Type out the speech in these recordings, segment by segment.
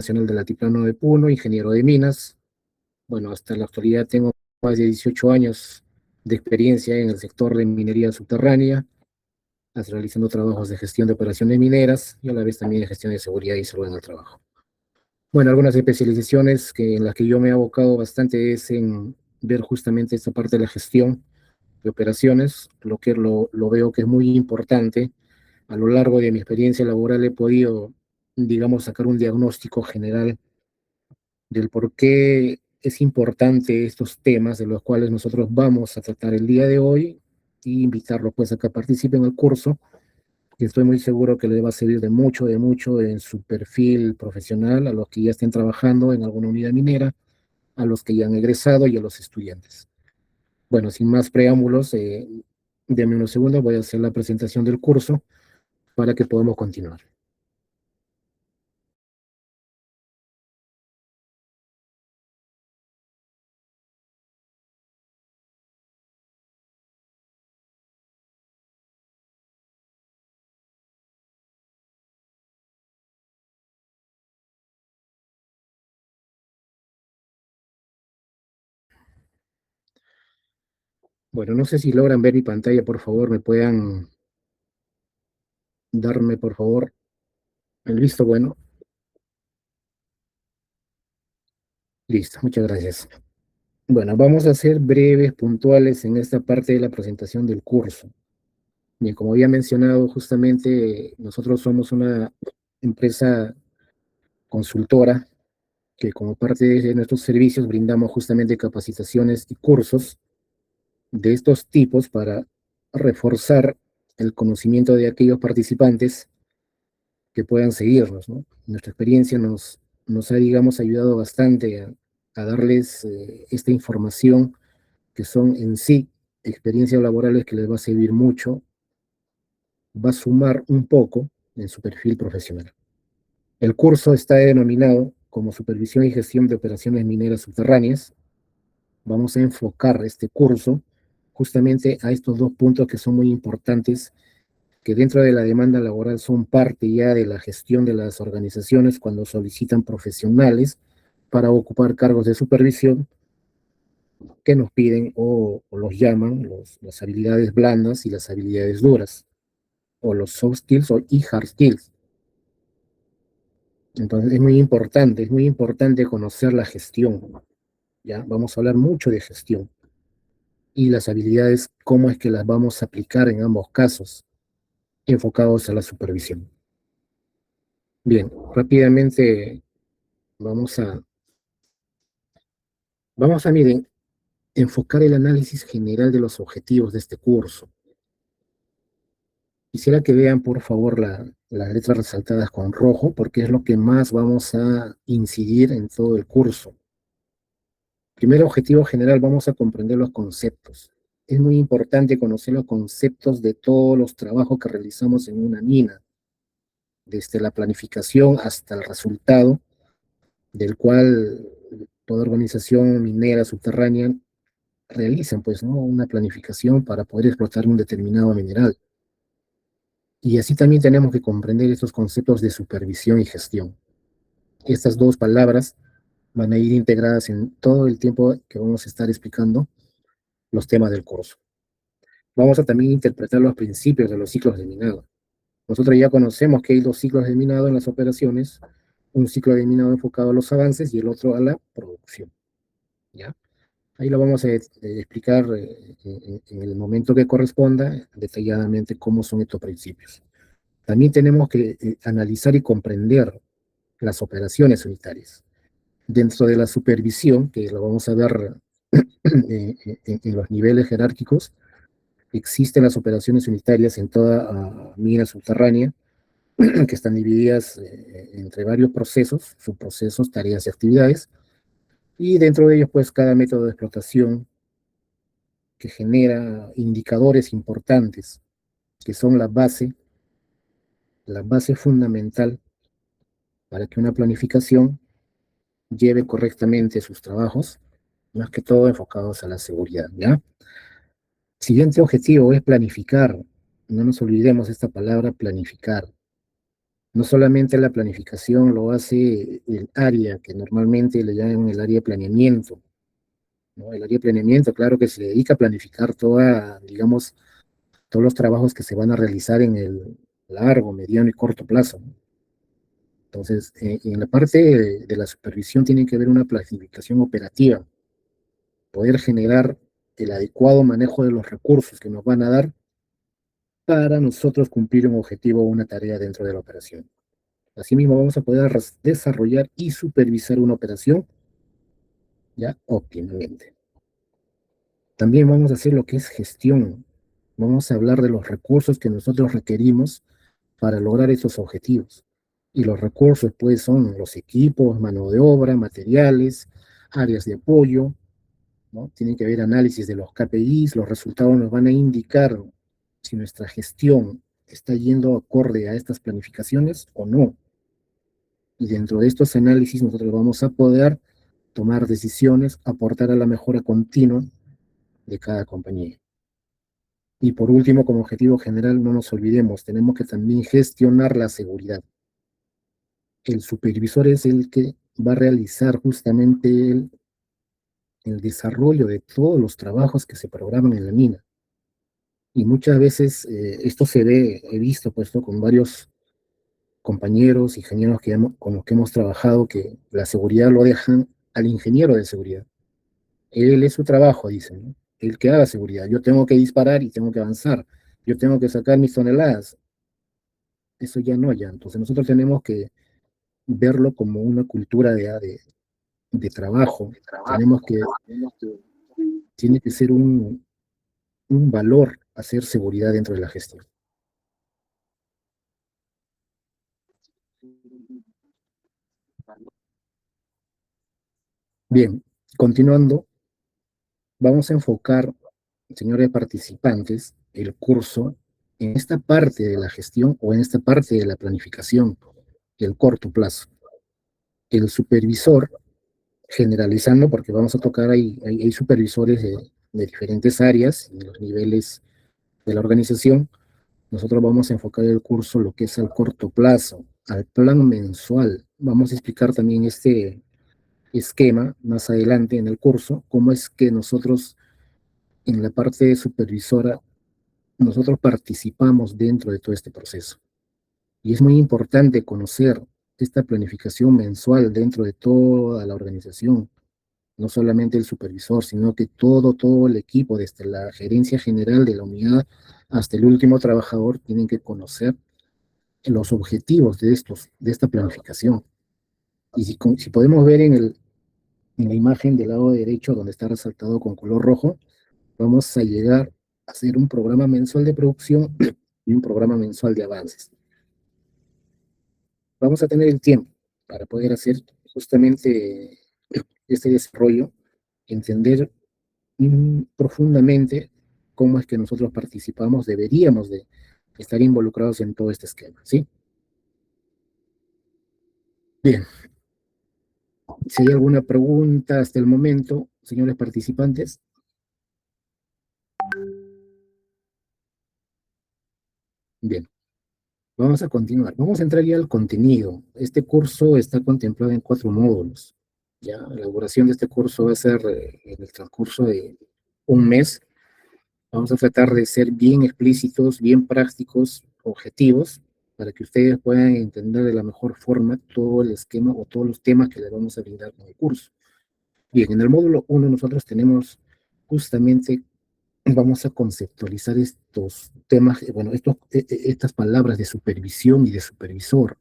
Nacional del Altiplano de Puno, ingeniero de minas. Bueno, hasta la actualidad tengo más de 18 años de experiencia en el sector de minería subterránea, realizando trabajos de gestión de operaciones mineras y a la vez también de gestión de seguridad y salud en el trabajo. Bueno, algunas especializaciones en las que yo me he abocado bastante es en ver justamente esta parte de la gestión de operaciones, lo que lo veo que es muy importante. A lo largo de mi experiencia laboral he podido, digamos, sacar un diagnóstico general del por qué es importante estos temas de los cuales nosotros vamos a tratar el día de hoy y invitarlo pues a que participe en el curso, que estoy muy seguro que les va a servir de mucho en su perfil profesional, a los que ya estén trabajando en alguna unidad minera, a los que ya han egresado y a los estudiantes. Bueno, sin más preámbulos, denme unos segundos, voy a hacer la presentación del curso para que podamos continuar. Bueno, no sé si logran ver mi pantalla, por favor, me puedan darme, por favor, el visto bueno. Listo, muchas gracias. Bueno, vamos a ser breves, puntuales en esta parte de la presentación del curso. Bien, como había mencionado, justamente nosotros somos una empresa consultora que como parte de nuestros servicios brindamos justamente capacitaciones y cursos de estos tipos para reforzar el conocimiento de aquellos participantes que puedan seguirnos, ¿no? Nuestra experiencia nos ha, digamos, ayudado bastante a darles esta información que son en sí experiencias laborales que les va a servir mucho, va a sumar un poco en su perfil profesional. El curso está denominado como Supervisión y Gestión de Operaciones Mineras Subterráneas. Vamos a enfocar este curso justamente a estos dos puntos que son muy importantes, que dentro de la demanda laboral son parte ya de la gestión de las organizaciones cuando solicitan profesionales para ocupar cargos de supervisión que nos piden o los llaman las habilidades blandas y las habilidades duras, o los soft skills y hard skills. Entonces es muy importante conocer la gestión, ¿ya? Vamos a hablar mucho de gestión y las habilidades, cómo es que las vamos a aplicar en ambos casos, enfocados a la supervisión. Bien, rápidamente vamos a, miren, enfocar el análisis general de los objetivos de este curso. Quisiera que vean, por favor, las letras resaltadas con rojo, porque es lo que más vamos a incidir en todo el curso. Primer objetivo general, vamos a comprender los conceptos. Es muy importante conocer los conceptos de todos los trabajos que realizamos en una mina, desde la planificación hasta el resultado, del cual toda organización minera subterránea realizan, pues, ¿no? Una planificación para poder explotar un determinado mineral. Y así también tenemos que comprender estos conceptos de supervisión y gestión. Estas dos palabras van a ir integradas en todo el tiempo que vamos a estar explicando los temas del curso. Vamos a también interpretar los principios de los ciclos de minado. Nosotros ya conocemos que hay dos ciclos de minado en las operaciones, un ciclo de minado enfocado a los avances y el otro a la producción. ¿Ya? Ahí lo vamos a explicar en el momento que corresponda detalladamente cómo son estos principios. También tenemos que analizar y comprender las operaciones unitarias. Dentro de la supervisión, que lo vamos a ver en los niveles jerárquicos, existen las operaciones unitarias en toda mina subterránea, que están divididas entre varios procesos, subprocesos, tareas y actividades, y dentro de ellos, pues, cada método de explotación que genera indicadores importantes, que son la base fundamental para que una planificación lleve correctamente sus trabajos, más que todo enfocados a la seguridad, ¿ya? Siguiente objetivo es planificar. No nos olvidemos esta palabra, planificar. No solamente la planificación lo hace el área, que normalmente le llaman el área de planeamiento, ¿no? El área de planeamiento, claro que se dedica a planificar toda, digamos, todos los trabajos que se van a realizar en el largo, mediano y corto plazo, ¿no? Entonces, en la parte de la supervisión tiene que haber una planificación operativa, poder generar el adecuado manejo de los recursos que nos van a dar para nosotros cumplir un objetivo o una tarea dentro de la operación. Asimismo, vamos a poder desarrollar y supervisar una operación ya óptimamente. También vamos a hacer lo que es gestión. Vamos a hablar de los recursos que nosotros requerimos para lograr esos objetivos. Y los recursos, pues, son los equipos, mano de obra, materiales, áreas de apoyo, ¿no? Tiene que haber análisis de los KPIs, los resultados nos van a indicar si nuestra gestión está yendo acorde a estas planificaciones o no. Y dentro de estos análisis nosotros vamos a poder tomar decisiones, aportar a la mejora continua de cada compañía. Y por último, como objetivo general, no nos olvidemos, tenemos que también gestionar la seguridad. El supervisor es el que va a realizar justamente el desarrollo de todos los trabajos que se programan en la mina. Y muchas veces esto se ve, he visto puesto con varios compañeros, ingenieros con los que hemos trabajado, que la seguridad lo dejan al ingeniero de seguridad. Él es su trabajo, dicen, ¿no? El que haga seguridad. Yo tengo que disparar y tengo que avanzar. Yo tengo que sacar mis toneladas. Eso ya no, ya. Entonces nosotros tenemos que verlo como una cultura de trabajo. Tenemos que, tiene que ser un valor hacer seguridad dentro de la gestión. Bien, continuando, vamos a enfocar, señores participantes, el curso en esta parte de la gestión o en esta parte de la planificación, el corto plazo. El supervisor, generalizando, porque vamos a tocar, hay supervisores de diferentes áreas y los niveles de la organización. Nosotros vamos a enfocar el curso lo que es al corto plazo, al plan mensual. Vamos a explicar también este esquema más adelante en el curso, cómo es que nosotros en la parte supervisora, nosotros participamos dentro de todo este proceso. Y es muy importante conocer esta planificación mensual dentro de toda la organización, no solamente el supervisor, sino que todo el equipo, desde la gerencia general de la unidad hasta el último trabajador, tienen que conocer los objetivos de esta planificación. Y si podemos ver en la imagen del lado derecho, donde está resaltado con color rojo, vamos a llegar a hacer un programa mensual de producción y un programa mensual de avances. Vamos a tener el tiempo para poder hacer justamente este desarrollo, entender profundamente cómo es que nosotros participamos, deberíamos de estar involucrados en todo este esquema, ¿sí? Bien, si hay alguna pregunta hasta el momento, señores participantes, bien, vamos a continuar. Vamos a entrar ya al contenido. Este curso está contemplado en 4 módulos. Ya, la elaboración de este curso va a ser en el transcurso de un mes. Vamos a tratar de ser bien explícitos, bien prácticos, objetivos, para que ustedes puedan entender de la mejor forma todo el esquema o todos los temas que les vamos a brindar con el curso. Bien, en el módulo uno nosotros tenemos justamente, vamos a conceptualizar estos temas, bueno, estas palabras de supervisión y de supervisor.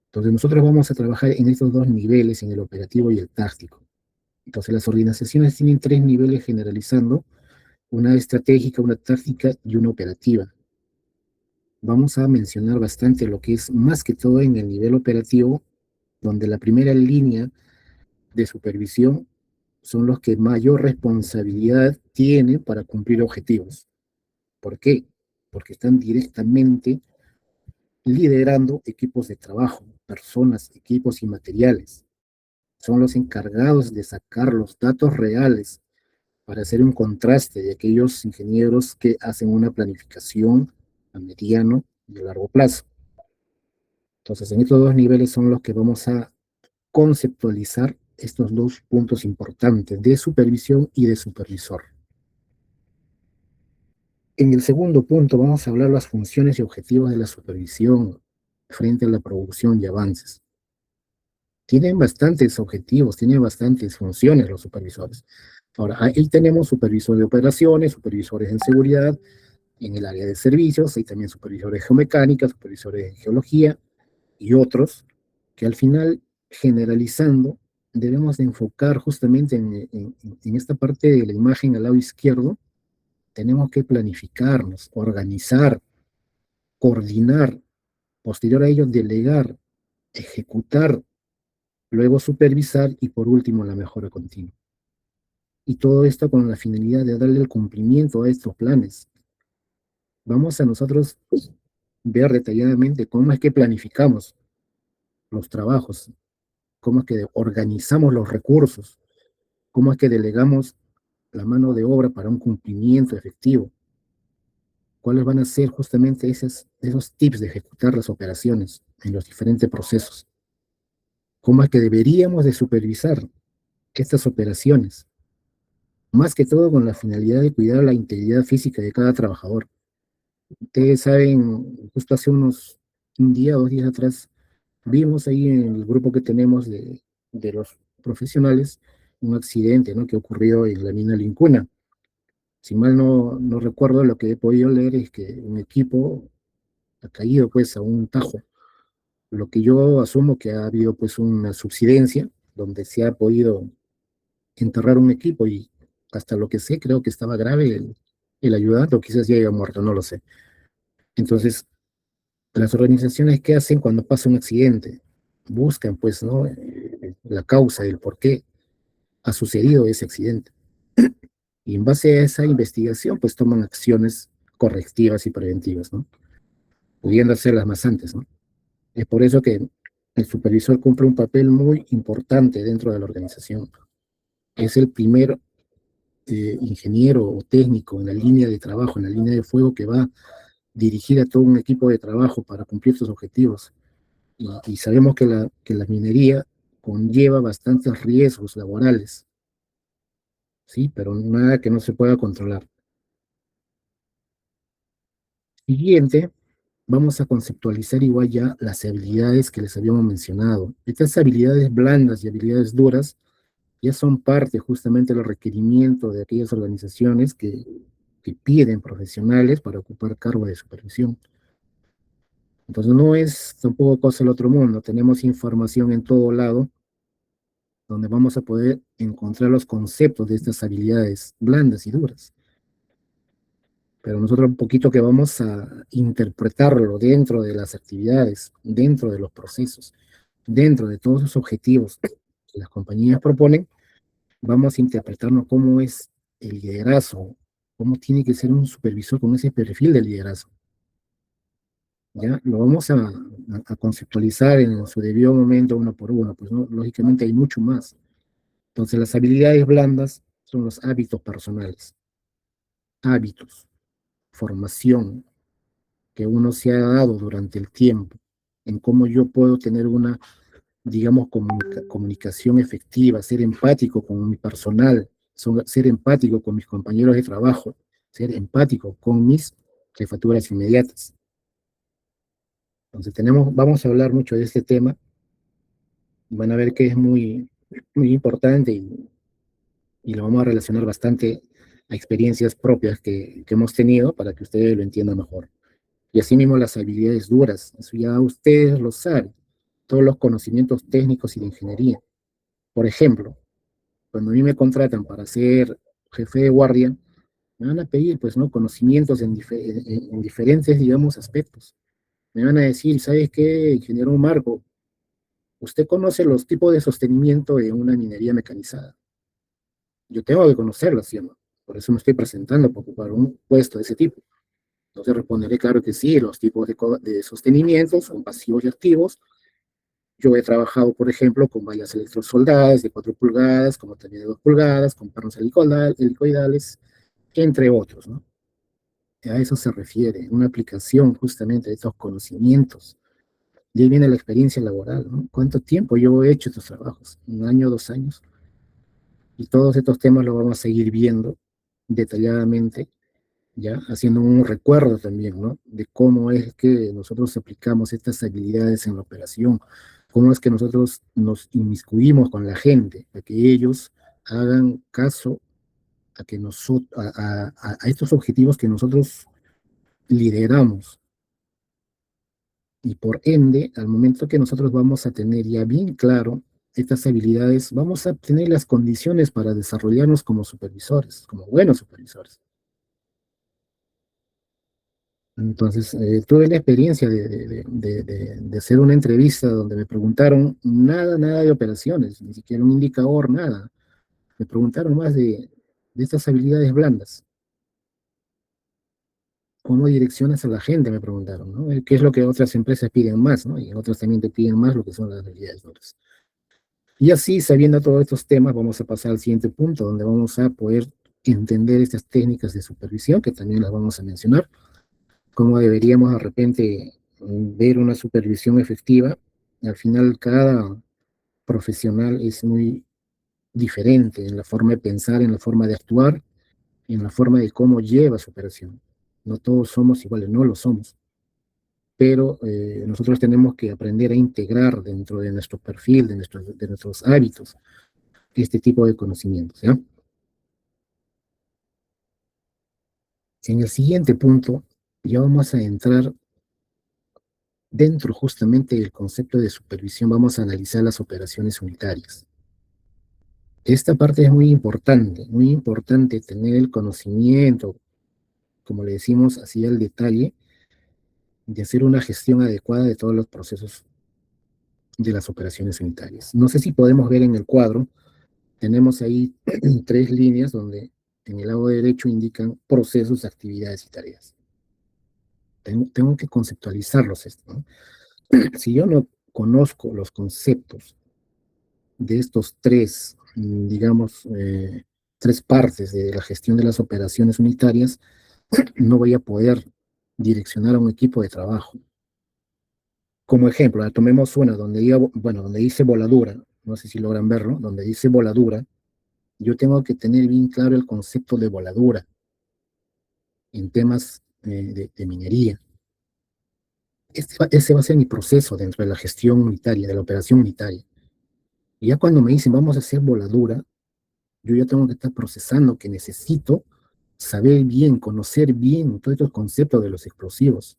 Entonces nosotros vamos a trabajar en estos dos niveles, en el operativo y el táctico. Entonces las organizaciones tienen 3 niveles generalizando: una estratégica, una táctica y una operativa. Vamos a mencionar bastante lo que es más que todo en el nivel operativo, donde la primera línea de supervisión son los que mayor responsabilidad tienen para cumplir objetivos. ¿Por qué? Porque están directamente liderando equipos de trabajo, personas, equipos y materiales. Son los encargados de sacar los datos reales para hacer un contraste de aquellos ingenieros que hacen una planificación a mediano y a largo plazo. Entonces, en estos dos niveles son los que vamos a conceptualizar estos dos puntos importantes de supervisión y de supervisor. En el segundo punto vamos a hablar las funciones y objetivos de la supervisión frente a la producción y avances. Tienen bastantes objetivos, tienen bastantes funciones los supervisores. Ahora, ahí tenemos supervisores de operaciones, supervisores en seguridad, en el área de servicios, hay también supervisores de geomecánica, supervisores de geología y otros que al final, generalizando, debemos de enfocar justamente en esta parte de la imagen al lado izquierdo. Tenemos que planificarnos, organizar, coordinar, posterior a ello delegar, ejecutar, luego supervisar y por último la mejora continua. Y todo esto con la finalidad de darle el cumplimiento a estos planes. Vamos a nosotros ver detalladamente cómo es que planificamos los trabajos, cómo es que organizamos los recursos, cómo es que delegamos la mano de obra para un cumplimiento efectivo, cuáles van a ser justamente esos tips de ejecutar las operaciones en los diferentes procesos, cómo es que deberíamos de supervisar estas operaciones, más que todo con la finalidad de cuidar la integridad física de cada trabajador. Ustedes saben, justo hace un día, 2 días atrás, vimos ahí en el grupo que tenemos de los profesionales un accidente, ¿no?, que ocurrió en la mina Lincuna. Si mal no recuerdo, lo que he podido leer es que un equipo ha caído pues a un tajo. Lo que yo asumo que ha habido pues una subsidencia donde se ha podido enterrar un equipo y hasta lo que sé creo que estaba grave el ayudante o quizás ya haya muerto, no lo sé. Entonces, las organizaciones, ¿qué hacen cuando pasa un accidente? Buscan pues, ¿no?, la causa, el por qué ha sucedido ese accidente. Y en base a esa investigación, pues toman acciones correctivas y preventivas, ¿no?, pudiendo hacerlas más antes, ¿no? Es por eso que el supervisor cumple un papel muy importante dentro de la organización. Es el primer ingeniero o técnico en la línea de trabajo, en la línea de fuego que va a dirigir a todo un equipo de trabajo para cumplir sus objetivos. Y sabemos que la minería conlleva bastantes riesgos laborales, ¿sí? Pero nada que no se pueda controlar. Siguiente, vamos a conceptualizar igual ya las habilidades que les habíamos mencionado. Estas habilidades blandas y habilidades duras ya son parte justamente de los requerimientos de aquellas organizaciones que piden profesionales para ocupar cargos de supervisión. Entonces no es tampoco cosa del otro mundo, tenemos información en todo lado donde vamos a poder encontrar los conceptos de estas habilidades blandas y duras. Pero nosotros un poquito que vamos a interpretarlo dentro de las actividades, dentro de los procesos, dentro de todos los objetivos que las compañías proponen, vamos a interpretarnos cómo es el liderazgo, cómo tiene que ser un supervisor con ese perfil de liderazgo. ¿Ya? Lo vamos a conceptualizar en su debido momento uno por uno, pues ¿no? Lógicamente hay mucho más. Entonces las habilidades blandas son los hábitos personales, hábitos, formación que uno se ha dado durante el tiempo, en cómo yo puedo tener una, digamos, comunicación efectiva, ser empático con mi personal, ser empático con mis compañeros de trabajo, ser empático con mis jefaturas inmediatas. Entonces vamos a hablar mucho de este tema, van a ver que es muy importante y lo vamos a relacionar bastante a experiencias propias que hemos tenido para que ustedes lo entiendan mejor. Y asimismo las habilidades duras, eso ya ustedes lo saben, todos los conocimientos técnicos y de ingeniería. Por ejemplo, cuando a mí me contratan para ser jefe de guardia, me van a pedir, pues, ¿no?, conocimientos en diferentes, digamos, aspectos. Me van a decir, ¿sabes qué, ingeniero Marco? Usted conoce los tipos de sostenimiento de una minería mecanizada. Yo tengo que conocerlos, ¿sí o no? Por eso me estoy presentando para ocupar un puesto de ese tipo. Entonces responderé, claro que sí, los tipos de sostenimiento son pasivos y activos. Yo he trabajado, por ejemplo, con vallas electrosoldadas de 4 pulgadas, como también de 2 pulgadas, con pernos helicoidales, entre otros, ¿no? A eso se refiere, una aplicación justamente de estos conocimientos Y ahí viene la experiencia laboral, ¿no? ¿Cuánto tiempo yo he hecho estos trabajos? ¿Un año, 2 años? Y todos estos temas los vamos a seguir viendo detalladamente, ya haciendo un recuerdo también, ¿no? De cómo es que nosotros aplicamos estas habilidades en la operación, cómo es que nosotros nos inmiscuimos con la gente, para que ellos hagan caso a, que nosotros, a estos objetivos que nosotros lideramos. Y por ende, al momento que nosotros vamos a tener ya bien claro estas habilidades, vamos a tener las condiciones para desarrollarnos como supervisores, como buenos supervisores. Entonces, tuve la experiencia de hacer una entrevista donde me preguntaron nada de operaciones, ni siquiera un indicador, nada. Me preguntaron más de estas habilidades blandas. ¿Cómo direccionas a la gente? Me preguntaron, ¿no? ¿Qué es lo que otras empresas piden más, ¿no? Y otras también te piden más lo que son las habilidades blandas. Y así, sabiendo todos estos temas, vamos a pasar al siguiente punto, donde vamos a poder entender estas técnicas de supervisión, que también las vamos a mencionar, cómo deberíamos de repente ver una supervisión efectiva. Al final, cada profesional es muy diferente en la forma de pensar, en la forma de actuar, en la forma de cómo lleva su operación. No todos somos iguales, no lo somos, pero nosotros tenemos que aprender a integrar dentro de nuestro perfil, de nuestros hábitos, este tipo de conocimientos, ¿ya? En el siguiente punto, ya vamos a entrar dentro justamente del concepto de supervisión, vamos a analizar las operaciones unitarias. Esta parte es muy importante tener el conocimiento, como le decimos así al detalle, de hacer una gestión adecuada de todos los procesos de las operaciones unitarias. No sé si podemos ver en el cuadro, tenemos ahí tres líneas donde en el lado derecho indican procesos, actividades y tareas. Tengo que conceptualizarlos esto, ¿no? Si yo no conozco los conceptos de estos tres, digamos, tres partes de la gestión de las operaciones unitarias, no voy a poder direccionar a un equipo de trabajo. Como ejemplo, tomemos una donde diga, bueno, donde dice voladura, no sé si logran verlo, donde dice voladura, yo tengo que tener bien claro el concepto de voladura en temas de minería. Ese va a ser mi proceso dentro de la gestión unitaria, de la operación unitaria. Y ya cuando me dicen vamos a hacer voladura, yo ya tengo que estar procesando que necesito saber bien, conocer bien todos estos conceptos de los explosivos,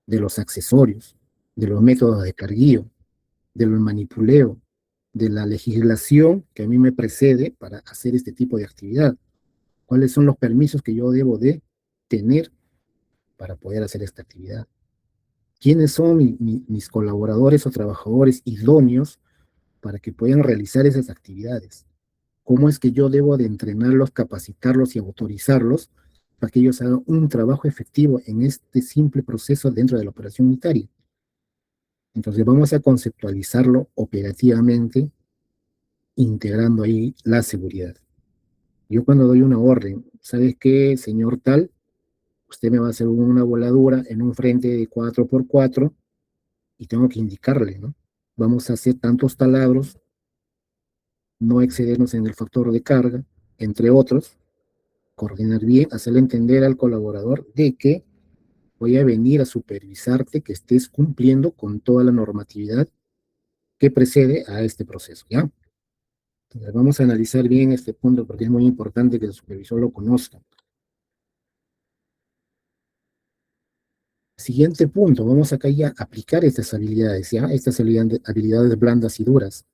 de los accesorios, de los métodos de carguío, del manipuleo, de la legislación que a mí me precede para hacer este tipo de actividad. ¿Cuáles son los permisos que yo debo de tener para poder hacer esta actividad? ¿Quiénes son mis colaboradores o trabajadores idóneos para que puedan realizar esas actividades? ¿Cómo es que yo debo de entrenarlos, capacitarlos y autorizarlos para que ellos hagan un trabajo efectivo en este simple proceso dentro de la operación unitaria? Entonces vamos a conceptualizarlo operativamente, integrando ahí la seguridad. Yo cuando doy una orden, ¿sabes qué, señor tal? Usted me va a hacer una voladura en un frente de 4x4 y tengo que indicarle, ¿no? Vamos a hacer tantos taladros, no excedernos en el factor de carga, entre otros, coordinar bien, hacerle entender al colaborador de que voy a venir a supervisarte que estés cumpliendo con toda la normatividad que precede a este proceso, ¿ya? Entonces, vamos a analizar bien este punto porque es muy importante que el supervisor lo conozca. Siguiente punto, vamos acá ya a aplicar estas habilidades, ¿ya? Estas habilidades blandas y duras.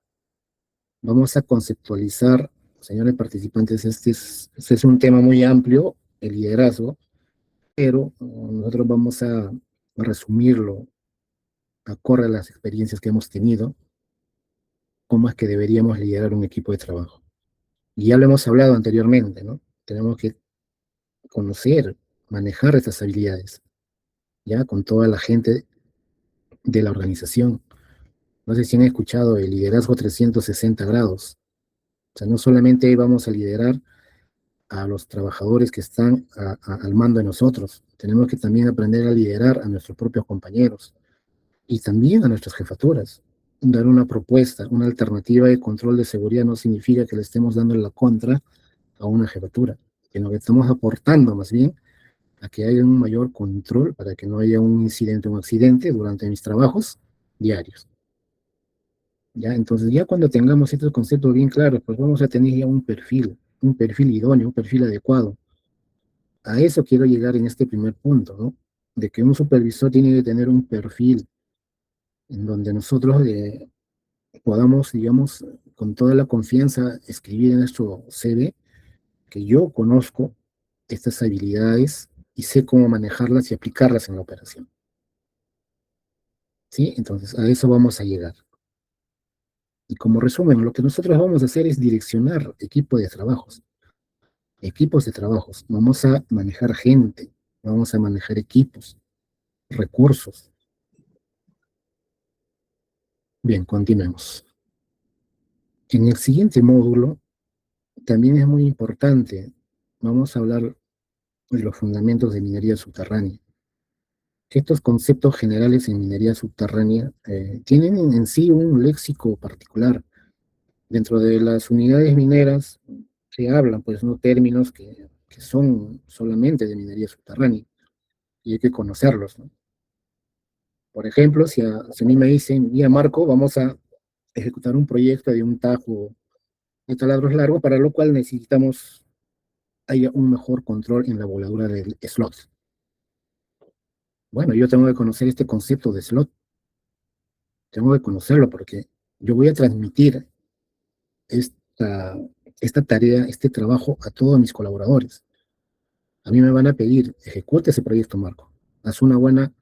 Vamos a conceptualizar, señores participantes, este es un tema muy amplio, el liderazgo, pero nosotros vamos a resumirlo acorde a las experiencias que hemos tenido, cómo es que deberíamos liderar un equipo de trabajo. Y ya lo hemos hablado anteriormente, ¿no? Tenemos que conocer, manejar estas habilidades, ya con toda la gente de la organización. No sé si han escuchado el liderazgo 360 grados. O sea, no solamente vamos a liderar a los trabajadores que están al mando de nosotros, tenemos que también aprender a liderar a nuestros propios compañeros y también a nuestras jefaturas. Dar una propuesta, una alternativa de control de seguridad no significa que le estemos dando la contra a una jefatura, sino que estamos aportando más bien a que haya un mayor control para que no haya un incidente o un accidente durante mis trabajos diarios. ¿Ya? Entonces, ya cuando tengamos estos conceptos bien claros, pues vamos a tener ya un perfil idóneo, un perfil adecuado. A eso quiero llegar en este primer punto, ¿no? De que un supervisor tiene que tener un perfil en donde nosotros podamos, digamos, con toda la confianza escribir en nuestro CV que yo conozco estas habilidades y sé cómo manejarlas y aplicarlas en la operación. ¿Sí? Entonces, a eso vamos a llegar. Y como resumen, lo que nosotros vamos a hacer es direccionar equipos de trabajos. Vamos a manejar gente, vamos a manejar equipos, recursos. Bien, continuemos. En el siguiente módulo también es muy importante. Vamos a hablar de los fundamentos de minería subterránea. Estos conceptos generales en minería subterránea tienen en sí un léxico particular. Dentro de las unidades mineras se hablan, pues, no términos que son solamente de minería subterránea y hay que conocerlos, ¿no? Por ejemplo, si a mí me dicen, mira Marco, vamos a ejecutar un proyecto de un tajo de taladros largo, para lo cual necesitamos haya un mejor control en la voladura del slot. Bueno, yo tengo que conocer este concepto de slot, tengo que conocerlo porque yo voy a transmitir esta, esta tarea, este trabajo a todos mis colaboradores. A mí me van a pedir, ejecute ese proyecto, Marco. Haz una buena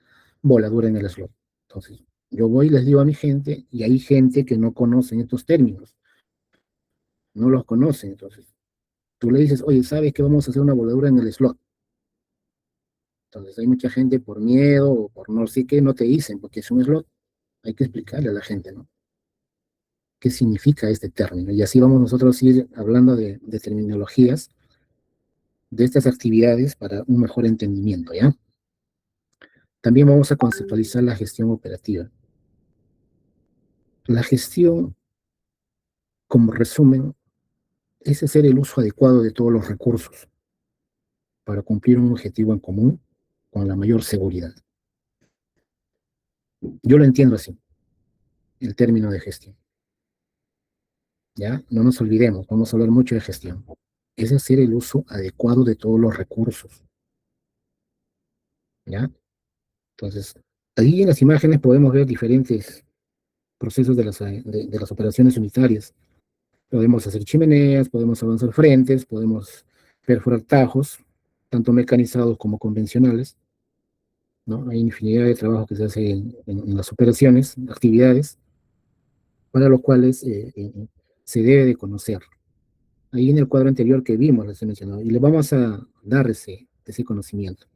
voladura en el slot. Entonces, yo voy y les digo a mi gente, y hay gente que no conocen estos términos, no los conocen. Entonces, tú le dices, oye, ¿sabes que vamos a hacer una voladura en el slot? Entonces, hay mucha gente por miedo o por no sé qué, no te dicen, porque es un slot. Hay que explicarle a la gente, ¿no? ¿Qué significa este término? Y así vamos nosotros a ir hablando de terminologías de estas actividades para un mejor entendimiento, ¿ya? También vamos a conceptualizar la gestión operativa. La gestión, como resumen, es hacer el uso adecuado de todos los recursos para cumplir un objetivo en común con la mayor seguridad. Yo lo entiendo así, el término de gestión. ¿Ya? No nos olvidemos, vamos a hablar mucho de gestión. Es hacer el uso adecuado de todos los recursos. ¿Ya? Entonces, ahí en las imágenes podemos ver diferentes procesos de las operaciones unitarias. Podemos hacer chimeneas, podemos avanzar frentes, podemos perforar tajos, tanto mecanizados como convencionales, ¿no? Hay infinidad de trabajos que se hacen en las operaciones, actividades, para los cuales se debe de conocer. Ahí en el cuadro anterior que vimos, les he mencionado, y le vamos a dar ese conocimiento,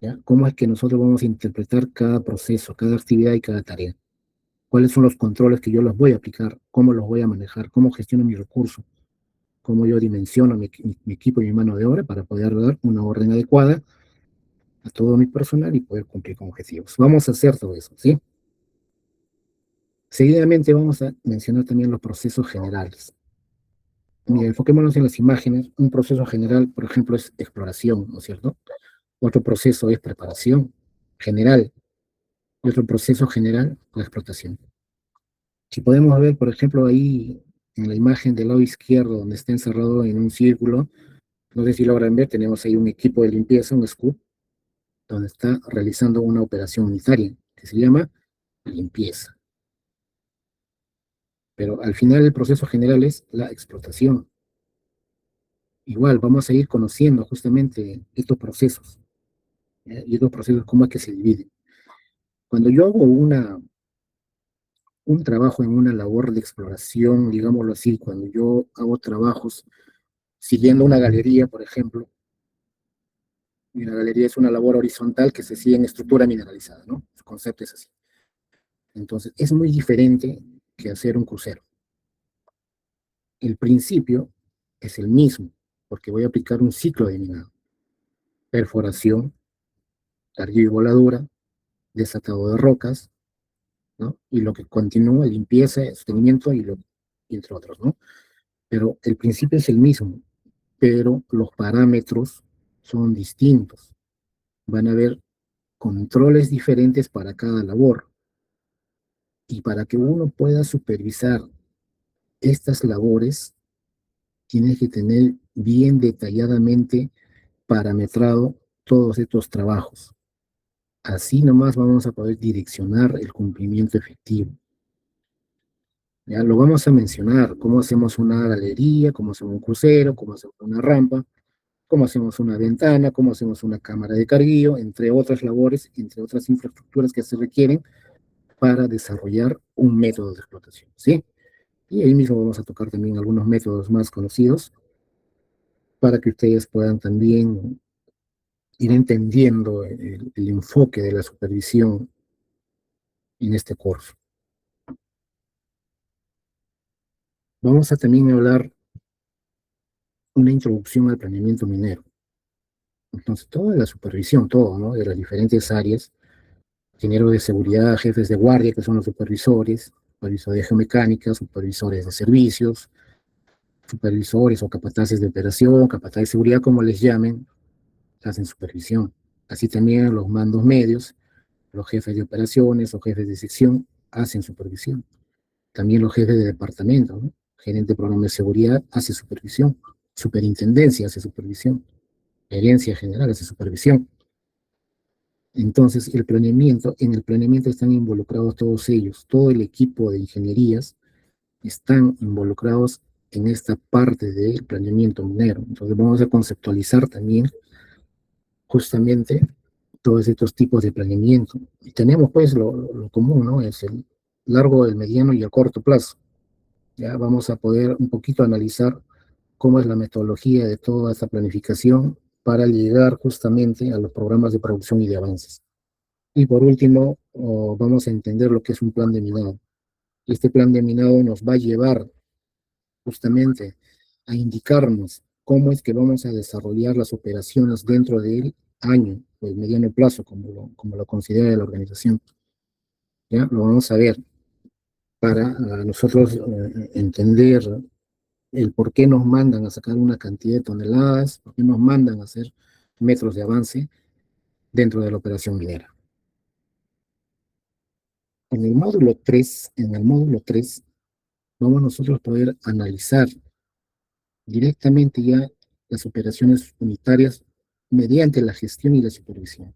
¿ya? ¿Cómo es que nosotros vamos a interpretar cada proceso, cada actividad y cada tarea? ¿Cuáles son los controles que yo los voy a aplicar? ¿Cómo los voy a manejar? ¿Cómo gestiono mi recurso? ¿Cómo yo dimensiono mi equipo y mi mano de obra para poder dar una orden adecuada a todo mi personal y poder cumplir con objetivos? Vamos a hacer todo eso, ¿sí? Seguidamente vamos a mencionar también los procesos generales. Mira, enfoquémonos en las imágenes. Un proceso general, por ejemplo, es exploración, ¿no es cierto? Otro proceso es preparación general y otro proceso general, la explotación. Si podemos ver, por ejemplo, ahí en la imagen del lado izquierdo, donde está encerrado en un círculo, no sé si logran ver, tenemos ahí un equipo de limpieza, un scoop, donde está realizando una operación unitaria que se llama limpieza. Pero al final el proceso general es la explotación. Igual vamos a ir conociendo justamente estos procesos, ¿ya? Y estos procesos, cómo es que se dividen. Cuando yo hago un trabajo en una labor de exploración, digámoslo así, cuando yo hago trabajos siguiendo una galería, por ejemplo, y una galería es una labor horizontal que se sigue en estructura mineralizada, ¿no? Su concepto es así. Entonces, es muy diferente que hacer un crucero. El principio es el mismo, porque voy a aplicar un ciclo de minado. Perforación, carguillo y voladura, desatado de rocas, ¿no? Y lo que continúa, limpieza, sostenimiento y entre otros, ¿no? Pero el principio es el mismo, pero los parámetros son distintos. Van a haber controles diferentes para cada labor. Y para que uno pueda supervisar estas labores, tiene que tener bien detalladamente parametrado todos estos trabajos. Así nomás vamos a poder direccionar el cumplimiento efectivo. Ya lo vamos a mencionar, cómo hacemos una galería, cómo hacemos un crucero, cómo hacemos una rampa, cómo hacemos una ventana, cómo hacemos una cámara de carguillo, entre otras labores, entre otras infraestructuras que se requieren para desarrollar un método de explotación, ¿sí? Y ahí mismo vamos a tocar también algunos métodos más conocidos para que ustedes puedan también ir entendiendo el enfoque de la supervisión en este curso. Vamos a también hablar una introducción al planeamiento minero. Entonces, toda la supervisión, todo, ¿no? De las diferentes áreas, ingenieros de seguridad, jefes de guardia, que son los supervisores, supervisores de geomecánica, supervisores de servicios, supervisores o capataces de operación, capataces de seguridad, como les llamen, hacen supervisión. Así también los mandos medios, los jefes de operaciones o jefes de sección hacen supervisión. También los jefes de departamento, ¿no? Gerente de programa de seguridad hace supervisión. Superintendencia hace supervisión. Gerencia general hace supervisión. Entonces, en el planeamiento están involucrados todos ellos, todo el equipo de ingenierías están involucrados en esta parte del planeamiento minero. Entonces, vamos a conceptualizar también justamente todos estos tipos de planeamiento. Y tenemos pues lo común, ¿no? Es el largo, el mediano y el corto plazo. Ya vamos a poder un poquito analizar cómo es la metodología de toda esta planificación para llegar justamente a los programas de producción y de avances. Y por último, vamos a entender lo que es un plan de minado. Este plan de minado nos va a llevar justamente a indicarnos cómo es que vamos a desarrollar las operaciones dentro del año o el mediano plazo, como lo considera la organización. ¿Ya? Lo vamos a ver para nosotros entender el por qué nos mandan a sacar una cantidad de toneladas, por qué nos mandan a hacer metros de avance dentro de la operación minera. En el módulo 3 vamos nosotros a poder analizar directamente ya las operaciones unitarias mediante la gestión y la supervisión.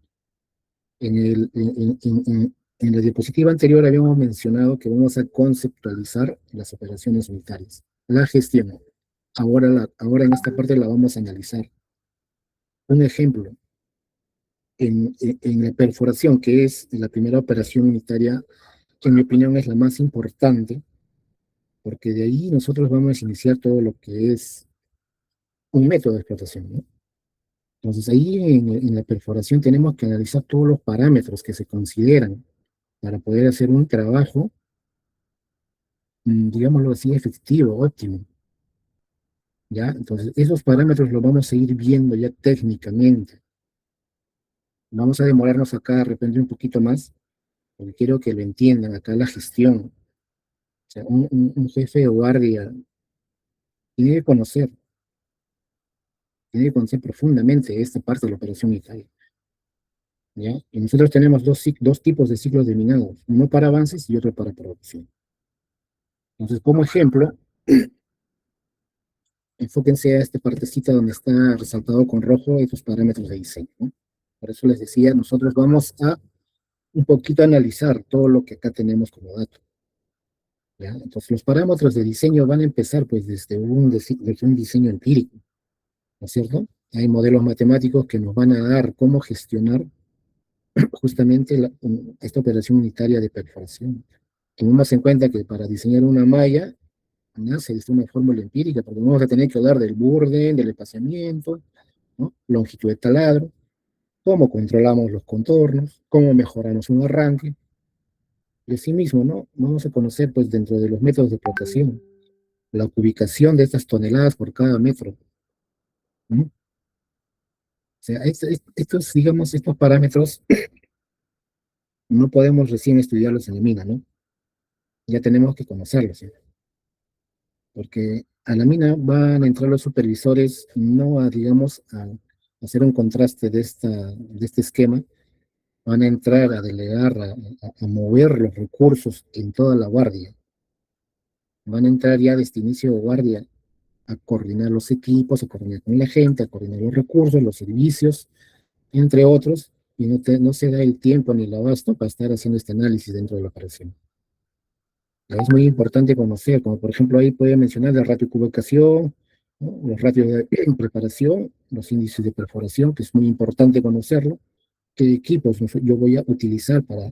En la diapositiva anterior habíamos mencionado que vamos a conceptualizar las operaciones unitarias, la gestión. Ahora en esta parte la vamos a analizar. Un ejemplo, en la perforación, que es la primera operación unitaria, que en mi opinión es la más importante, porque de ahí nosotros vamos a iniciar todo lo que es un método de explotación, ¿no? Entonces ahí en la perforación tenemos que analizar todos los parámetros que se consideran para poder hacer un trabajo, digámoslo así, efectivo, óptimo, ¿ya? Entonces esos parámetros los vamos a ir viendo ya técnicamente. Vamos a demorarnos acá de repente un poquito más, porque quiero que lo entiendan, acá la gestión. O sea, un jefe de guardia tiene que conocer, tiene que conocer profundamente esta parte de la operación Italia, ¿ya? Y nosotros tenemos dos tipos de ciclos de minado, uno para avances y otro para producción. Entonces, como ejemplo, enfóquense a esta partecita donde está resaltado con rojo estos parámetros de diseño, ¿no? Por eso les decía, nosotros vamos a un poquito analizar todo lo que acá tenemos como dato, ¿ya? Entonces, los parámetros de diseño van a empezar pues desde un diseño empírico, ¿no es cierto? Hay modelos matemáticos que nos van a dar cómo gestionar justamente esta operación unitaria de perforación. Tenemos en cuenta que para diseñar una malla nace desde una fórmula empírica, porque vamos a tener que hablar del burde, del espaciamiento, ¿no? Longitud de taladro, cómo controlamos los contornos, cómo mejoramos un arranque. Y así mismo, ¿no? Vamos a conocer, pues, dentro de los métodos de explotación, la ubicación de estas toneladas por cada metro, ¿no? O sea, digamos, estos parámetros no podemos recién estudiarlos en la mina, ¿no? ya tenemos que conocerlo, ¿sí? Porque a la mina van a entrar los supervisores no a, digamos, a hacer un contraste de este esquema, van a entrar a delegar, a mover los recursos en toda la guardia, van a entrar ya desde inicio de guardia a coordinar los equipos, a coordinar con la gente, a coordinar los recursos, los servicios, entre otros, y no se da el tiempo ni el abasto para estar haciendo este análisis dentro de la operación. Es muy importante conocer, como por ejemplo ahí puede mencionar el ratio de cubicación, ¿no? Los ratios de preparación, los índices de perforación, que es muy importante conocerlo, qué equipos yo voy a utilizar para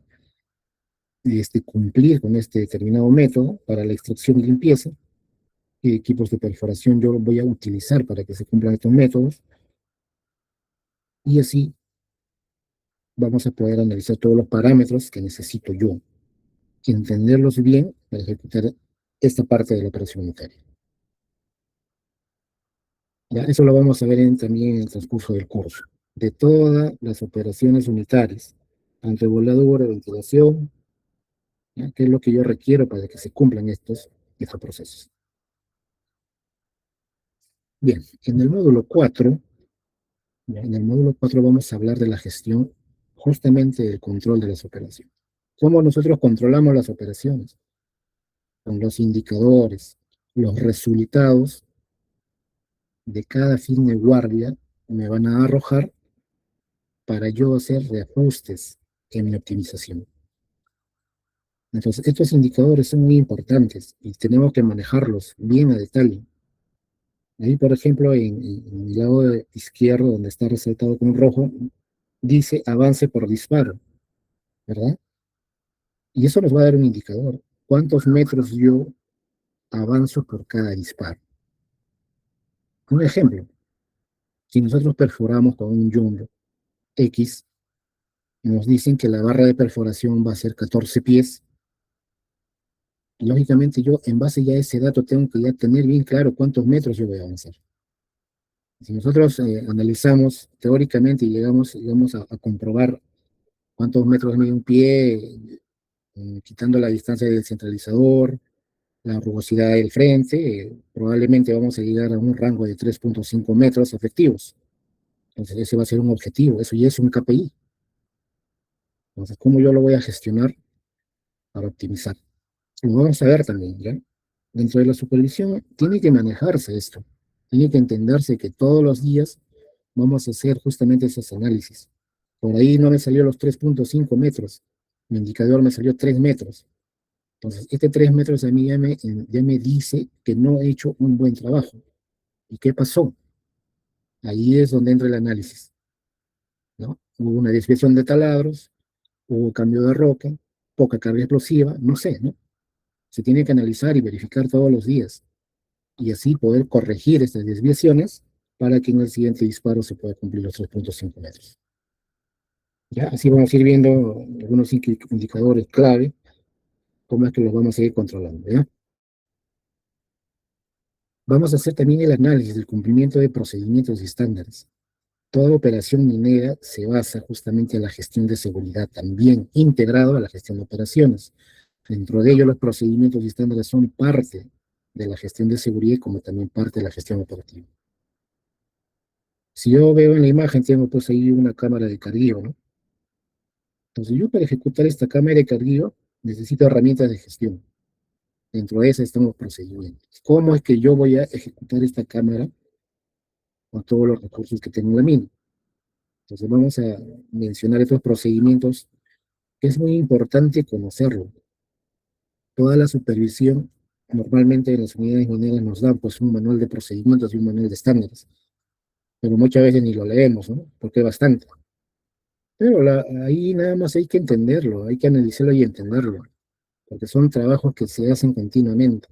cumplir con este determinado método para la extracción y limpieza, qué equipos de perforación yo voy a utilizar para que se cumplan estos métodos, y así vamos a poder analizar todos los parámetros que necesito yo, entenderlos bien para ejecutar esta parte de la operación unitaria. Ya, eso lo vamos a ver también en el transcurso del curso, de todas las operaciones unitarias, tanto de voladura, ventilación, ¿ya? Que es lo que yo requiero para que se cumplan estos procesos. Bien, en el módulo 4 vamos a hablar de la gestión justamente del control de las operaciones. ¿Cómo nosotros controlamos las operaciones? Con los indicadores, los resultados de cada fin de guardia me van a arrojar para yo hacer reajustes en mi optimización. Entonces, estos indicadores son muy importantes y tenemos que manejarlos bien a detalle. Ahí, por ejemplo, en el lado izquierdo, donde está resaltado con rojo, dice avance por disparo, ¿verdad? Y eso nos va a dar un indicador. ¿Cuántos metros yo avanzo por cada disparo? Un ejemplo, si nosotros perforamos con un jumbo X, nos dicen que la barra de perforación va a ser 14 pies. Lógicamente yo, en base ya a ese dato, tengo que ya tener bien claro cuántos metros yo voy a avanzar. Si nosotros analizamos teóricamente y llegamos a comprobar cuántos metros mide un pie, quitando la distancia del centralizador, la rugosidad del frente, probablemente vamos a llegar a un rango de 3.5 metros efectivos. Entonces ese va a ser un objetivo, eso ya es un KPI. Entonces, ¿cómo yo lo voy a gestionar para optimizar? Lo vamos a ver también, ¿ya? Dentro de la supervisión tiene que manejarse esto, tiene que entenderse que todos los días vamos a hacer justamente esos análisis. Por ahí no me salió los 3.5 metros, mi indicador me salió 3 metros. Entonces, este 3 metros a mí ya me dice que no he hecho un buen trabajo. ¿Y qué pasó? Ahí es donde entra el análisis, ¿no? Hubo una desviación de taladros, hubo cambio de roca, poca carga explosiva, no sé, ¿no? Se tiene que analizar y verificar todos los días y así poder corregir estas desviaciones para que en el siguiente disparo se pueda cumplir los 3.5 metros. ¿Ya? Así vamos a ir viendo algunos indicadores clave, cómo es que los vamos a ir controlando, ¿ya? Vamos a hacer también el análisis del cumplimiento de procedimientos y estándares. Toda operación minera se basa justamente en la gestión de seguridad, también integrado a la gestión de operaciones. Dentro de ello, los procedimientos y estándares son parte de la gestión de seguridad como también parte de la gestión operativa. Si yo veo en la imagen, tengo pues ahí una cámara de carguío, ¿no? Entonces yo para ejecutar esta cámara de carguío necesito herramientas de gestión. Dentro de esas están los procedimientos. ¿Cómo es que yo voy a ejecutar esta cámara con todos los recursos que tengo en la mina? Entonces vamos a mencionar estos procedimientos que es muy importante conocerlo. Toda la supervisión, normalmente en las unidades mineras nos dan pues un manual de procedimientos y un manual de estándares, pero muchas veces ni lo leemos, ¿no? Porque es bastante. Pero ahí nada más hay que entenderlo, hay que analizarlo y entenderlo, porque son trabajos que se hacen continuamente,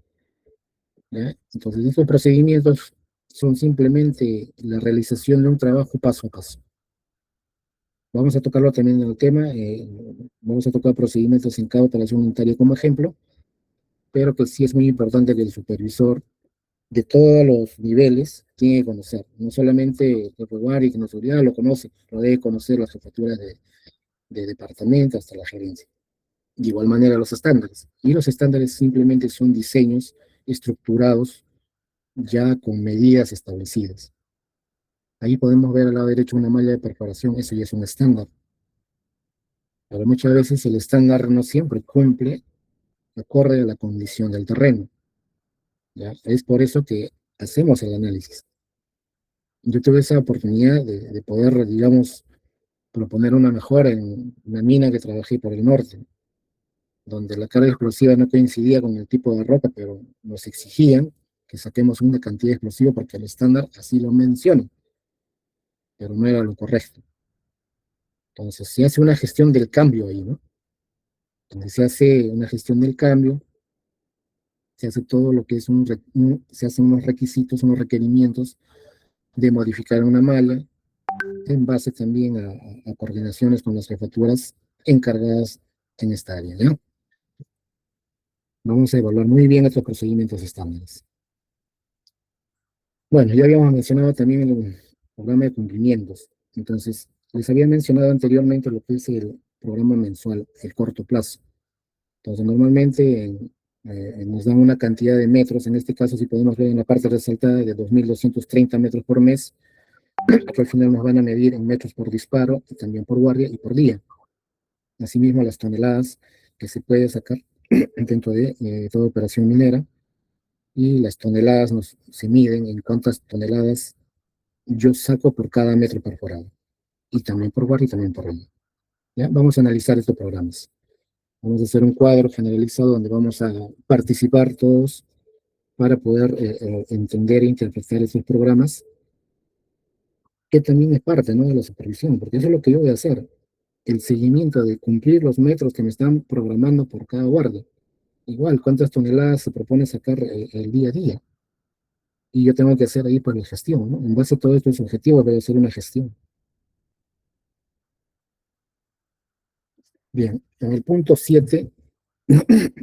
¿ya? Entonces estos procedimientos son simplemente la realización de un trabajo paso a paso. Vamos a tocarlo también en el tema, vamos a tocar procedimientos en cada operación unitaria como ejemplo, pero que sí es muy importante que el supervisor de todos los niveles tiene que conocer, no solamente el lugar y que no seguridad lo conoce, lo debe conocer las jefaturas de departamento hasta la gerencia. De igual manera los estándares. Y los estándares simplemente son diseños estructurados ya con medidas establecidas. Ahí podemos ver al lado derecho una malla de perforación, eso ya es un estándar. Pero muchas veces el estándar no siempre cumple acorde a la condición del terreno. ¿Ya? Es por eso que hacemos el análisis. Yo tuve esa oportunidad de poder, digamos, proponer una mejora en una mina que trabajé por el norte, donde la carga explosiva no coincidía con el tipo de roca, pero nos exigían que saquemos una cantidad de explosivo porque el estándar así lo menciona, pero no era lo correcto. Entonces, se hace una gestión del cambio ahí, ¿no? Entonces, se hace una gestión del cambio, se hace todo lo que es se hacen unos requisitos, unos requerimientos de modificar una malla en base también a coordinaciones con las jefaturas encargadas en esta área, ¿ya? Vamos a evaluar muy bien estos procedimientos estándares. Bueno, ya habíamos mencionado también el programa de cumplimientos. Entonces, les había mencionado anteriormente lo que es el programa mensual, el corto plazo. Entonces, normalmente nos dan una cantidad de metros, en este caso, si podemos ver en la parte resaltada, de 2.230 metros por mes, que al final nos van a medir en metros por disparo, y también por guardia y por día. Asimismo, las toneladas que se puede sacar dentro de toda operación minera, y las toneladas se miden en cuántas toneladas yo saco por cada metro perforado, y también por guardia y también por día. ¿Ya? Vamos a analizar estos programas. Vamos a hacer un cuadro generalizado donde vamos a participar todos para poder entender e interpretar esos programas, que también es parte, ¿no?, de la supervisión, porque eso es lo que yo voy a hacer, el seguimiento de cumplir los metros que me están programando por cada guardia. Igual, cuántas toneladas se propone sacar el día a día. Y yo tengo que hacer ahí pues la gestión, ¿no? En base a todos estos objetivos voy a hacer una gestión. Bien, en el punto 7,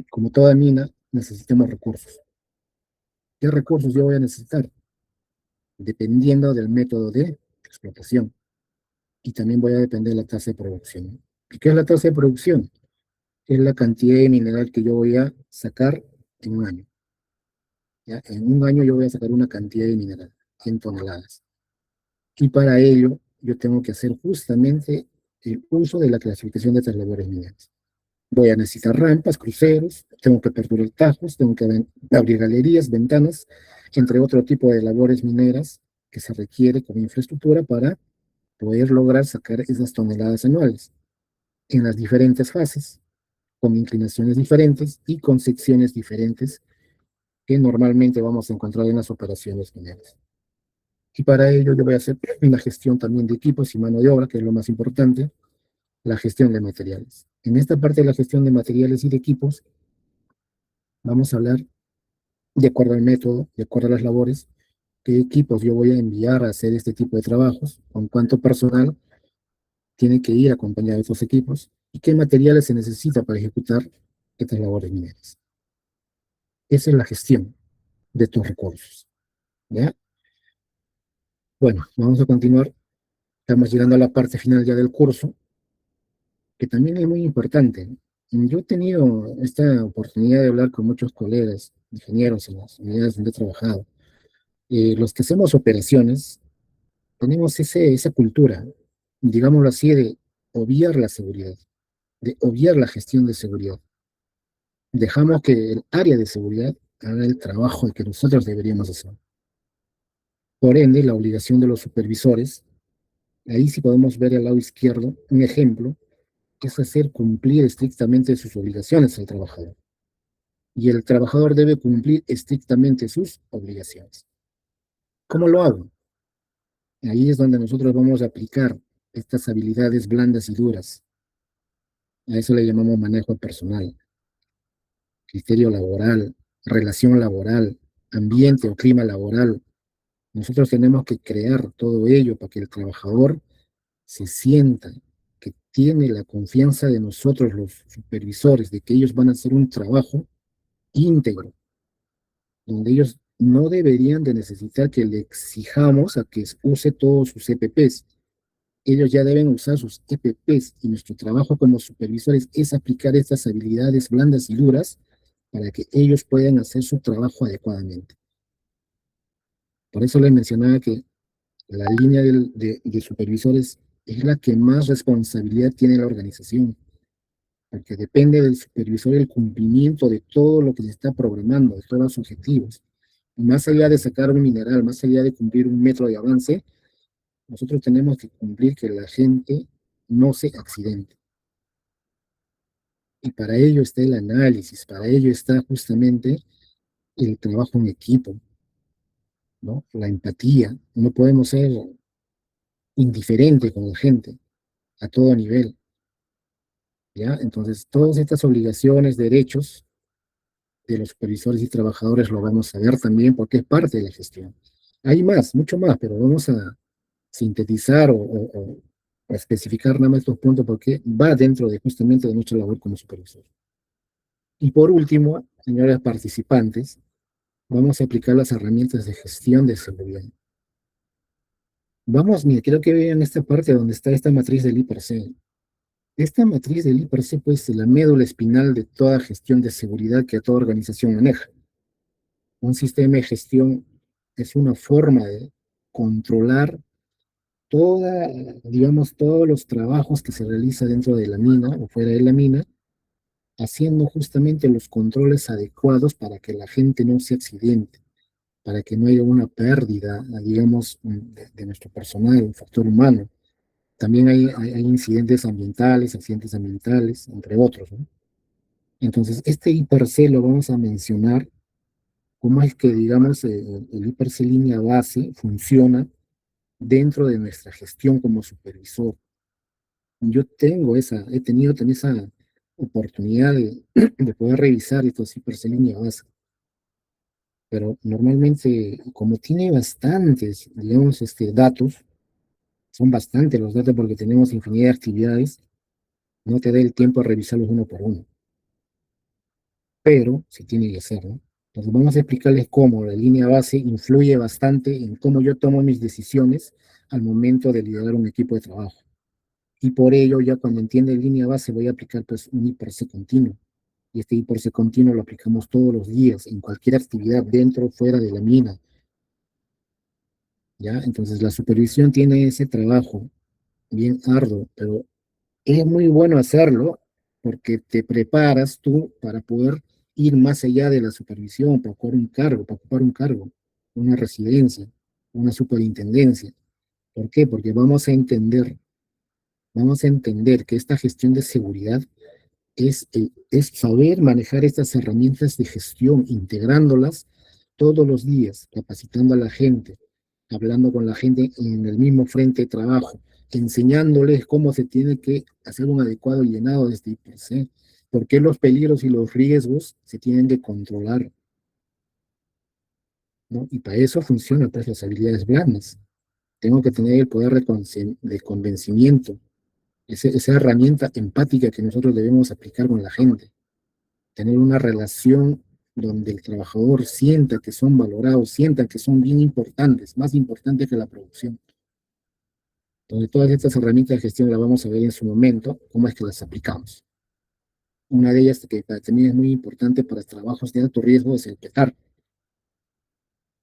como toda mina, necesitamos recursos. ¿Qué recursos yo voy a necesitar? Dependiendo del método de explotación. Y también voy a depender de la tasa de producción. ¿Y qué es la tasa de producción? Es la cantidad de mineral que yo voy a sacar en un año. ¿Ya? En un año yo voy a sacar una cantidad de mineral, 100 toneladas. Y para ello yo tengo que hacer justamente el uso de la clasificación de estas labores mineras. Voy a necesitar rampas, cruceros, tengo que perdurar tajos, tengo que abrir galerías, ventanas, entre otro tipo de labores mineras que se requiere como infraestructura para poder lograr sacar esas toneladas anuales en las diferentes fases, con inclinaciones diferentes y con secciones diferentes que normalmente vamos a encontrar en las operaciones mineras. Y para ello yo voy a hacer una gestión también de equipos y mano de obra, que es lo más importante, la gestión de materiales. En esta parte de la gestión de materiales y de equipos, vamos a hablar de acuerdo al método, de acuerdo a las labores, qué equipos yo voy a enviar a hacer este tipo de trabajos, con cuánto personal tiene que ir acompañado de esos equipos y qué materiales se necesita para ejecutar estas labores mineras. Esa es la gestión de estos recursos. ¿Ya? Bueno, vamos a continuar. Estamos llegando a la parte final ya del curso, que también es muy importante. Yo he tenido esta oportunidad de hablar con muchos colegas, ingenieros en las unidades donde he trabajado. Los que hacemos operaciones, tenemos esa cultura, digámoslo así, de obviar la seguridad, de obviar la gestión de seguridad. Dejamos que el área de seguridad haga el trabajo que nosotros deberíamos hacer. Por ende, la obligación de los supervisores, ahí sí podemos ver al lado izquierdo un ejemplo, es hacer cumplir estrictamente sus obligaciones al trabajador. Y el trabajador debe cumplir estrictamente sus obligaciones. ¿Cómo lo hago? Ahí es donde nosotros vamos a aplicar estas habilidades blandas y duras. A eso le llamamos manejo personal, criterio laboral, relación laboral, ambiente o clima laboral. Nosotros tenemos que crear todo ello para que el trabajador se sienta que tiene la confianza de nosotros, los supervisores, de que ellos van a hacer un trabajo íntegro, donde ellos no deberían de necesitar que le exijamos a que use todos sus EPPs. Ellos ya deben usar sus EPPs y nuestro trabajo como supervisores es aplicar estas habilidades blandas y duras para que ellos puedan hacer su trabajo adecuadamente. Por eso les mencionaba que la línea de supervisores es la que más responsabilidad tiene la organización, porque depende del supervisor el cumplimiento de todo lo que se está programando, de todos los objetivos. Y más allá de sacar un mineral, más allá de cumplir un metro de avance, nosotros tenemos que cumplir que la gente no se accidente. Y para ello está el análisis, para ello está justamente el trabajo en equipo, ¿no? La empatía. No podemos ser indiferentes con la gente a todo nivel, ¿ya? Entonces, todas estas obligaciones, derechos de los supervisores y trabajadores lo vamos a ver también porque es parte de la gestión. Hay más, mucho más, pero vamos a sintetizar o especificar nada más estos puntos porque va dentro de justamente de nuestra labor como supervisor. Y por último, señores participantes, vamos a aplicar las herramientas de gestión de seguridad. Vamos, mire, quiero que vean esta parte donde está esta matriz del I+C. Esta matriz del I+C, pues, es la médula espinal de toda gestión de seguridad que toda organización maneja. Un sistema de gestión es una forma de controlar toda, digamos, todos los trabajos que se realiza dentro de la mina o fuera de la mina, haciendo justamente los controles adecuados para que la gente no se accidente, para que no haya una pérdida, digamos, de nuestro personal, un factor humano. También hay incidentes ambientales, accidentes ambientales, entre otros, ¿no? Entonces, este I+C lo vamos a mencionar cómo es que, digamos, el I+C línea base funciona dentro de nuestra gestión como supervisor. He tenido también esa oportunidad de poder revisar estos I+C línea base, pero normalmente, como tiene bastantes, digamos, datos, son bastantes los datos porque tenemos infinidad de actividades, no te da el tiempo a revisarlos uno por uno, pero sí tiene que ser, ¿no? Entonces vamos a explicarles cómo la línea base influye bastante en cómo yo tomo mis decisiones al momento de liderar un equipo de trabajo. Y por ello, ya cuando entiende línea base, voy a aplicar pues un I+C continuo. Y este I+C continuo lo aplicamos todos los días, en cualquier actividad, dentro o fuera de la mina, ¿ya? Entonces la supervisión tiene ese trabajo bien arduo, pero es muy bueno hacerlo porque te preparas tú para poder ir más allá de la supervisión, para ocupar un cargo, una residencia, una superintendencia. ¿Por qué? Porque vamos a entender que esta gestión de seguridad es saber manejar estas herramientas de gestión, integrándolas todos los días, capacitando a la gente, hablando con la gente en el mismo frente de trabajo, enseñándoles cómo se tiene que hacer un adecuado llenado de este IPC, por qué los peligros y los riesgos se tienen que controlar, ¿no? Y para eso funcionan pues, las habilidades blandas. Tengo que tener el poder de convencimiento, esa herramienta empática que nosotros debemos aplicar con la gente, tener una relación donde el trabajador sienta que son valorados, sienta que son bien importantes, más importantes que la producción. Entonces, todas estas herramientas de gestión las vamos a ver en su momento, cómo es que las aplicamos. Una de ellas que también es muy importante para trabajos de alto riesgo es el petar.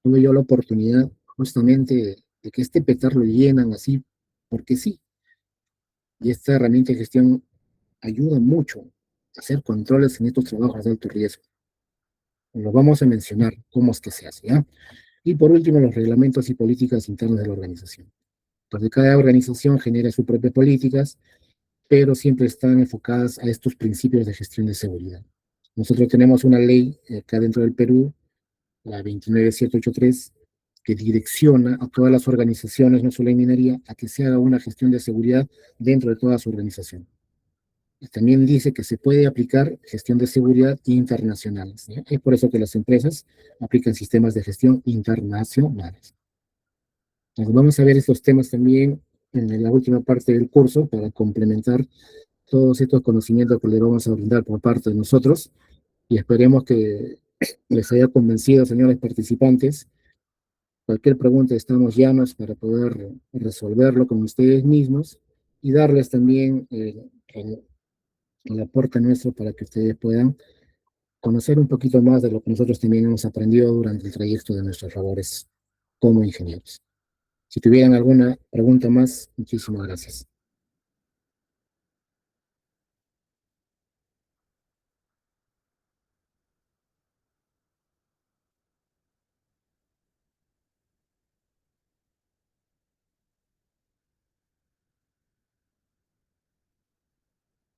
Tuve yo la oportunidad justamente de que este petar lo llenan así, porque sí, y esta herramienta de gestión ayuda mucho a hacer controles en estos trabajos de alto riesgo. Lo vamos a mencionar cómo es que se hace, ¿ya? Y por último, los reglamentos y políticas internas de la organización. Entonces, cada organización genera sus propias políticas, pero siempre están enfocadas a estos principios de gestión de seguridad. Nosotros tenemos una ley acá dentro del Perú, la 29783, que direcciona a todas las organizaciones, no solo en minería, a que se haga una gestión de seguridad dentro de toda su organización. Y también dice que se puede aplicar gestión de seguridad internacionales, ¿sí? Es por eso que las empresas aplican sistemas de gestión internacionales. Entonces, vamos a ver estos temas también en la última parte del curso para complementar todos estos conocimientos que le vamos a brindar por parte de nosotros y esperemos que les haya convencido, señores participantes, Cualquier pregunta estamos llanos para poder resolverlo con ustedes mismos y darles también el aporte nuestro para que ustedes puedan conocer un poquito más de lo que nosotros también hemos aprendido durante el trayecto de nuestras labores como ingenieros. Si tuvieran alguna pregunta más, muchísimas gracias.